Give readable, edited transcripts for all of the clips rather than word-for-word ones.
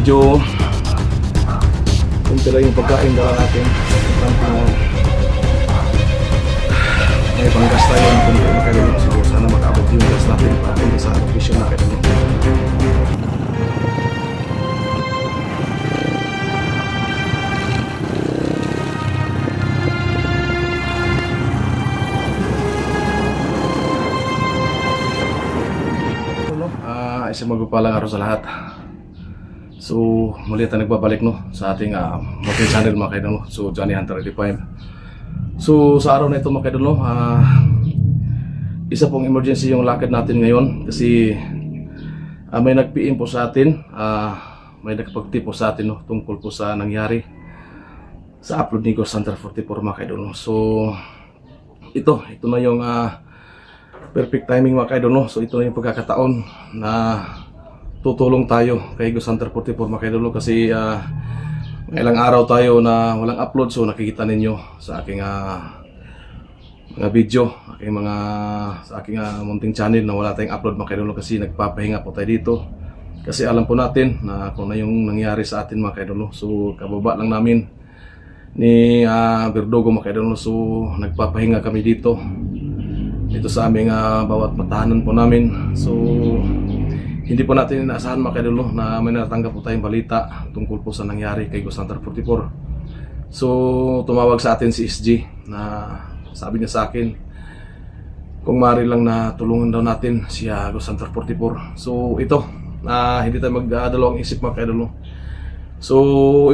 medyo kunti lang yung pagkain dala natin. May panggas tayo ng kunti na kailangan. Siguro sana makaabot yung gas natin para sa location na kailangan. Isang magpapalang araw sa lahat. So, muli tayo nagbabalik sa ating mountain channel mga kaidol. So, Johnny Hunter 85. So, sa araw na ito mga kaidol, isa pong emergency yung lakad natin ngayon kasi may nag-PM po sa atin, may nagpag-tip po sa atin tungkol po sa nangyari sa upload ni Ghost Hunter 44 mga kaidol. So, ito na yung perfect timing mga kaidol. So ito na yung pagkakataon na tutulong tayo kay Ghost Hunter 44 mga kaidol kasi ilang araw tayo na walang upload. So nakikita ninyo sa aking mga video, sa aking munting channel na wala tayong upload mga kaidol kasi nagpapahinga po tayo dito. Kasi alam po natin na kung na yung nangyari sa atin mga kaidol. So kababa lang namin ni Verdugo mga kaidol. So nagpapahinga kami dito sa aming bawat matahanan po namin. So hindi po natin inaasahan mga kaidol na may natanggap po tayong balita tungkol po sa nangyari kay Ghost Hunter 44. So tumawag sa atin si SG na sabi niya sa akin kung maaari lang na tulungan daw natin si Ghost Hunter 44. So ito, hindi tayo magdalawang isip mga kaidol. So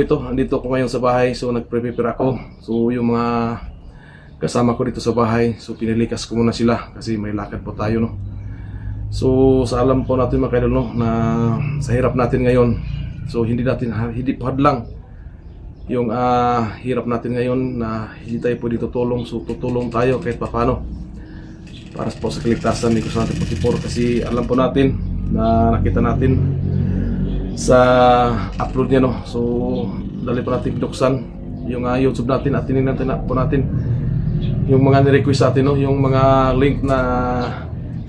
ito, andito ko ngayon sa bahay. So nagprepare ako. So yung mga kasama ko dito sa bahay, so pinilikas ko muna sila kasi may lakad po tayo So sa alam po natin mga kaidol na sa hirap natin ngayon, so hindi po hadlang yung hirap natin ngayon na hindi tayo pwede tutulong. So tutulong tayo kahit paano para po sa kaligtasan ni Ghost Hunter 44 kasi alam po natin na nakita natin sa upload niya So dali po natin binuksan yung YouTube natin at tinignan po natin yung mga ni-request sa atin, yung mga link na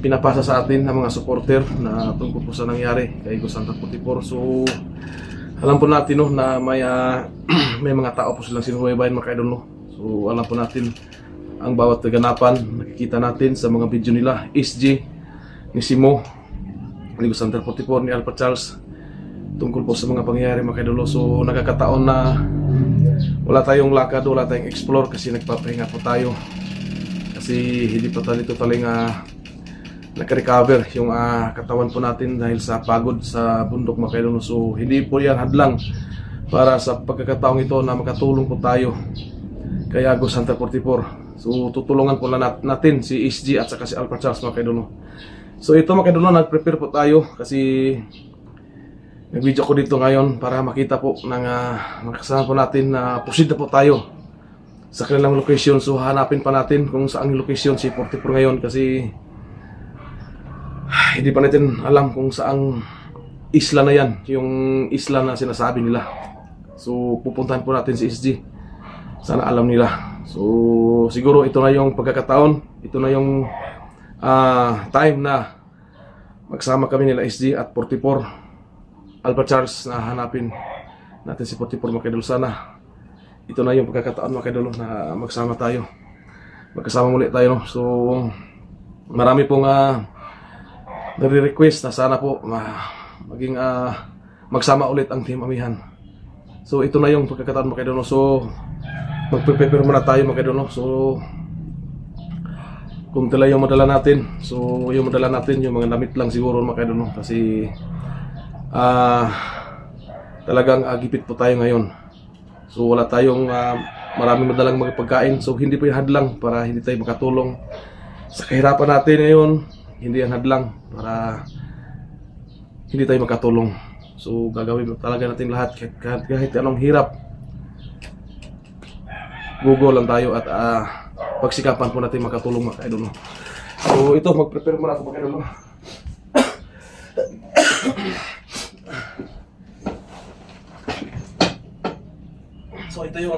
pinapasa sa atin ng mga supporter na tungkol po sa nangyari kay Ghost Hunter 44. So alam po natin na may mga tao po silang sinubaybayan mga kaidol. So alam po natin ang bawat kaganapan, nakikita natin sa mga video nila, SG, ni Simo, ni Ghost Hunter 44, ni Alpha Charles tungkol po sa mga pangyayari mga kaidol. So nagkakataon na wala tayong lakad, wala tayong explore kasi nagpapahinga po tayo kasi hindi pa tayo totaling nag-recover yung katawan po natin dahil sa pagod sa bundok mga kaidol. So hindi po yan hadlang para sa pagkakataong ito na makatulong po tayo kay Ghost Hunter 44. So tutulungan po natin si SG at saka si Alpha Charles mga kaidol. So ito mga kaidol, nag-prepare po tayo kasi nag-video ko dito ngayon para makita po ng makasama po natin na proceed na po tayo sa kanilang location. So hanapin pa natin kung saan yung location si 44 ngayon kasi hindi pa natin alam kung saang isla na yan, yung isla na sinasabi nila. So pupuntahan po natin si SG, sana alam nila. So siguro ito na yung pagkakataon, ito na yung time na magsama kami nila SG at 44 Alpha Charles na hanapin natin si 44 mga kaidol. Sana ito na yung pagkakataon mga kaidol na magsama tayo, magkasama muli tayo So marami pong nare-request na sana po maging magsama ulit ang Team Amihan. So ito na yung pagkakataon mga kaidol. So magpe-prepare muna tayo mga kaidol. So kung tala yung madala natin, so yung madala natin yung mga damit lang siguro mga kaidol kasi talagang gipit po tayo ngayon. So wala tayong maraming madalang mga pagkain. So hindi po yung hadlang para hindi tayo makatulong sa kahirapan natin ngayon. Hindi yan hadlang para hindi tayo makatulong. So gagawin talaga natin lahat kahit anong hirap. Google lang tayo at pagsikapan po natin makatulong mga kaidol. So ito, mag-prepare muna ako mga kaidol. So ito yung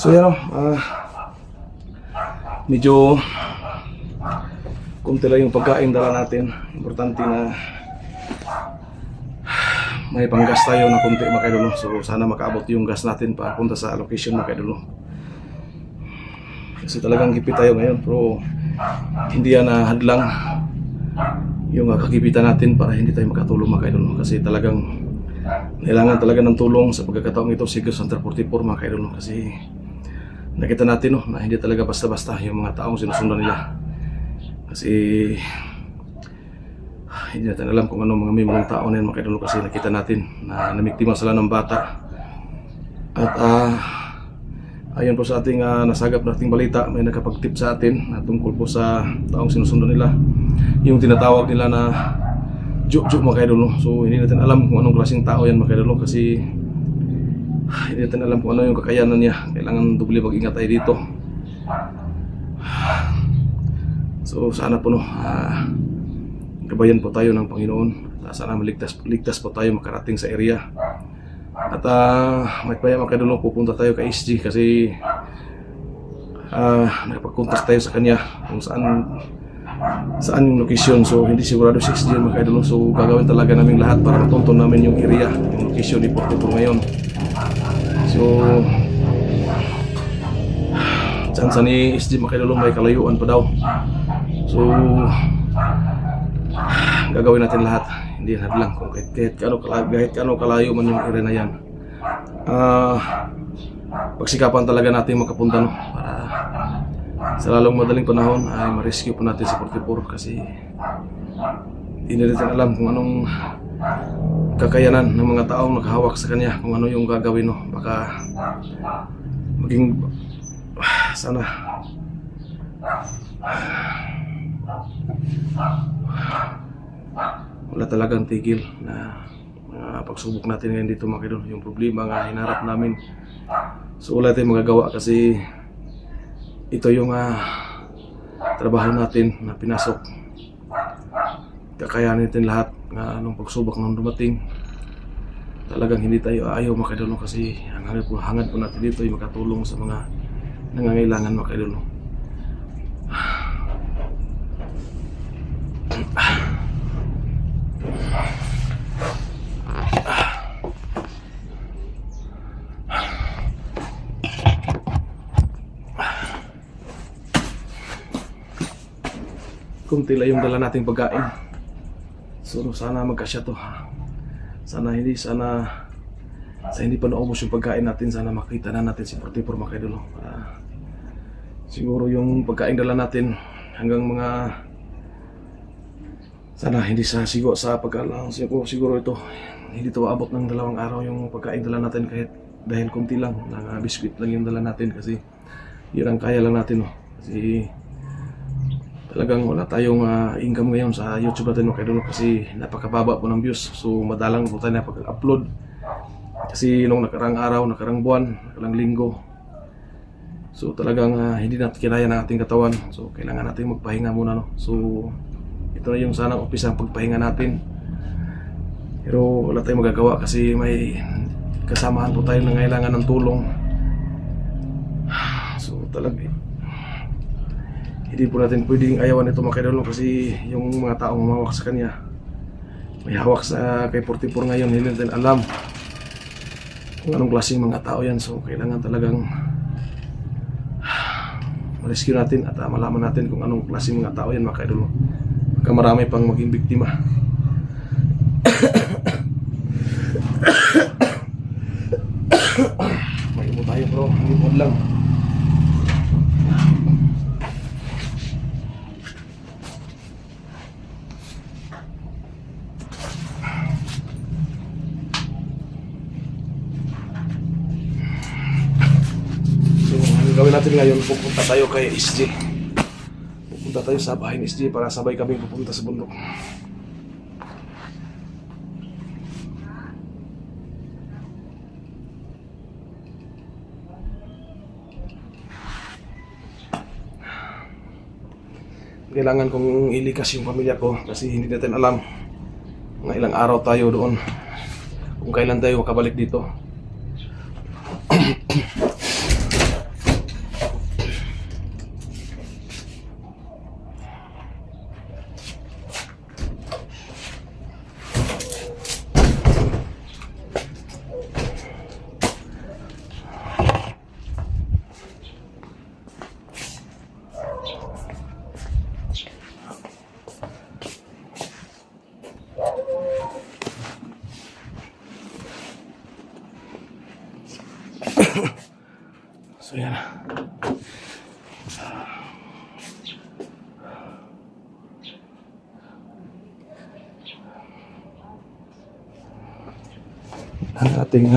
So yan o, medyo kunti lang yung pagkain dala natin. Importante na may panggas tayo na kunti mga idol. So sana makaabot yung gas natin papunta sa location mga idol. Kasi talagang gipit tayo ngayon, pero hindi yan hadlang yung kagipitan natin para hindi tayo makatulong mga idol. Kasi talagang kailangan talaga ng tulong sa pagkakataong ito si Ghost Hunter 44 mga idol. Kasi nakita natin na hindi talaga basta-basta yung mga taong sinusundan nila. Kasi hindi natin alam kung anong mga memorong tao na yan mga idol. Kasi nakita natin na namiktima sila ng bata. At ayon po sa ating nasagap nating balita, may nakapag-tip sa atin na tungkol po sa taong sinusundan nila, yung tinatawag nila na Juju mga idol. So hindi natin alam kung anong klaseng tao yan mga idol, kasi hindi natin alam kung ano yung kakayanan niya. Kailangan doble mag-ingat tayo dito. So sana po gabayan po tayo ng Panginoon. Sana ligtas po tayo makarating sa area. At may paya mga idol, pupunta tayo kay SG kasi nakapag-contact tayo sa kanya kung saan yung location. So hindi sigurado si SG mga idol. So gagawin talaga namin lahat para matunton namin yung area, yung location ni 44 ngayon. So chance ni SG mga idol, may kalayuan pa daw. So gagawin natin lahat. Hindi hadlang kung kahit kano kalayo man yung area na yan. Pagsikapan talaga natin makapunta para sa lalong madaling panahon ay ma-rescue po natin si 44, kasi hindi natin alam kung anong kakayanan ng mga taong nakahawak sa kanya, kung ano yung gagawin. Baka maging sana wala talagang tigil na pagsubok natin ngayon dito mga idol, yung problema nga hinarap namin. So wala tayong magagawa kasi ito yung trabaho natin na pinasok. Kakayanin natin lahat ng pagsubok nang dumating. Talagang hindi tayo ayaw mga idol, kasi hangad po natin dito ay makatulong sa mga nangangailangan mga idol. Kunti lang yung dala nating pagkain. So sana magkasya to. Sana hindi pa naubos yung pagkain natin. Sana makita na natin si 44 mga idol. Siguro yung pagkain dala natin hanggang mga sana hindi sa sigo sa pagkalang. Siguro ito hindi to abot ng 2 araw yung pagkain dala natin, kahit dahil kunti lang na biskuit lang yung dala natin, kasi yun ang kaya lang natin. Kasi talagang wala tayong income ngayon sa YouTube natin mga idol, kasi napakababa po ng views. So madalang po tayo na pag-upload, kasi nung nakarang araw, nakarang buwan, nakarang linggo, so talagang hindi natin kinaya ng ating katawan. So kailangan natin magpahinga muna. So ito na yung sanang umpisa ang pagpahinga natin, pero wala tayong magagawa kasi may kasamahan po tayo na kailangan ng tulong. So talaga hindi po natin pwedeng ayawan ito mga idol, kasi yung mga taong humawak sa kanya, may hawak sa kay 44 ngayon, hindi natin alam kung anong klaseng mga tao yan. So kailangan talagang ma-rescue natin at malaman natin kung anong klaseng mga tao yan mga idol. Baka marami pang maging biktima. May upo tayo bro, hindi lang. Gawin natin ngayon, pupunta tayo kay SG. Pupunta tayo sa bahay ni SG para sabay kami pupunta sa bundok. Kailangan kong ilikas yung pamilya ko, kasi hindi natin alam mga ilang araw tayo doon, kung kailan tayo makabalik dito. So yan. Ang ating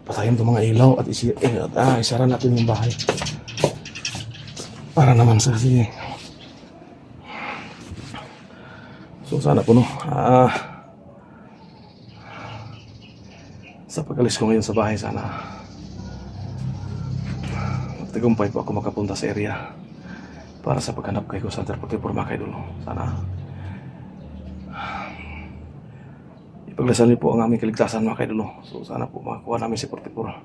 patayin itong mga ilaw at isara natin yung bahay para naman sa sige. So sana po no, sa pag-alis ko ngayon sa bahay, sana magtagumpay po ako makapunta sa area para sa paghanap kay ko Center 44 mga kaidol. Sana ipaglasan niyo po ang aming kaligtasan mga kaidol. So sana po makakuha namin si 44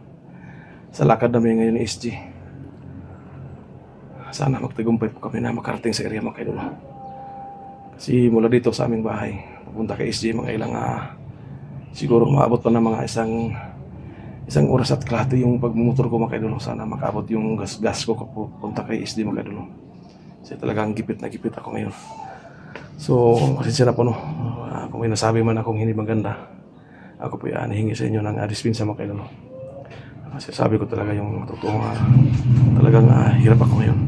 sa lakad namin ngayon ni SG. Sana magtagumpay po kami na makarating sa area mga kaidol. Kasi mula dito sa aming bahay pupunta kay SG mga ilang siguro maabot pa ng mga isang oras at kalahati yung pagmumotor ko mga kaidol. Sana makaabot yung gas ko pupunta kay SG mga kaidol. Kasi talagang gipit na gipit ako ngayon. So, pasensya na po no. Kung may nasabi man akong hindi maganda, ako po yan, hihingi sa inyo ng dispensa mga kaidol. Kasi sabi ko talaga yung totoo, talagang hirap ako ngayon.